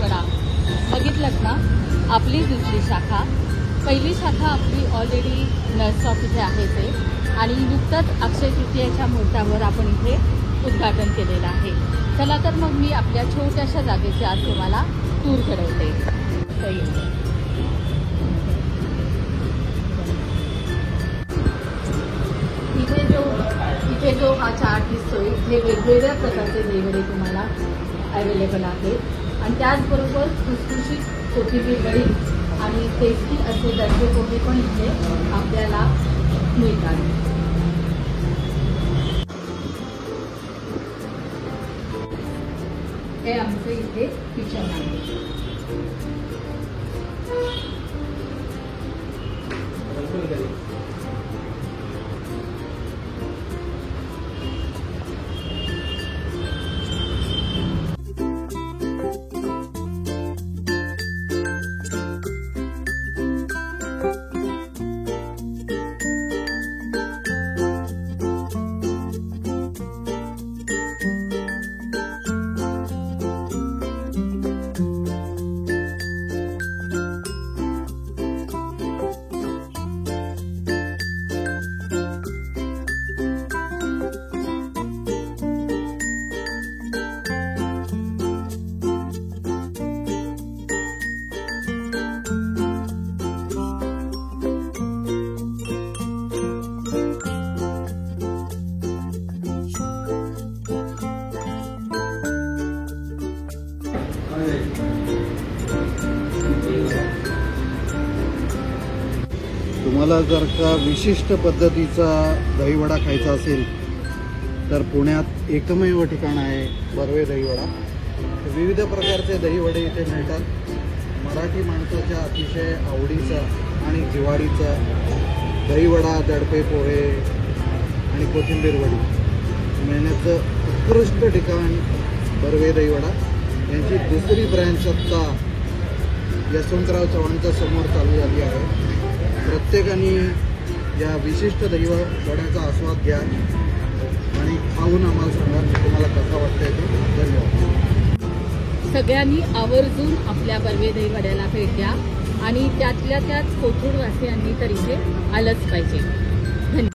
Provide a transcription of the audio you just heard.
वडा बघितलं ना, आपली दुसरी शाखा. पहिली शाखा आपली ऑलरेडी नर्सॉफ इथे आहे ते, आणि नुकतंच अक्षय तृतीयेच्या मुहूर्तावर आपण इथे उद्घाटन केलेलं आहे. चला तर मग मी आपल्या छोट्याशा जागेचे आज तुम्हाला टूर करवते. इथे जो हा चार्ट दिसतोय, इथे वेगवेगळ्या प्रकारचे दहीवडे तुम्हाला अवेलेबल आहेत, आणि त्याचबरोबर खुसखुशीत कोथिंबीर वडी आणि टेस्टी असे दर्जे पोहे पण इथे आपल्याला मिळतात. हे आमचं इथे किचन आहे. तुम्हाला जर का विशिष्ट पद्धतीचा दहीवडा खायचा असेल तर पुण्यात एकमेव ठिकाण आहे बर्वे दहीवडा. विविध प्रकारचे दहीवडे इथे मिळतात. मराठी माणसाच्या अतिशय आवडीचा आणि जिव्हाळीचा दहीवडा, दडपे पोहे आणि कोथिंबीर वडी मिळण्याचं उत्कृष्ट ठिकाण बर्वे दहीवडा. यांची दुसरी ब्रँच आत्ता यशवंतराव चव्हाणच्या समोर चालू झाली आहे. प्रत्येकाने या विशिष्ट दहीवड्याचा आस्वाद घ्या आणि खाऊन आम्हाला सांगा तुम्हाला कसा वाटतंय ते. धन्यवाद. सगळ्यांनी आवर्जून आपल्या बर्वे दहीवड्याला भेट द्या, आणि त्यातल्या त्यात कोथरूडवासियांनी तर इथे आलंच पाहिजे.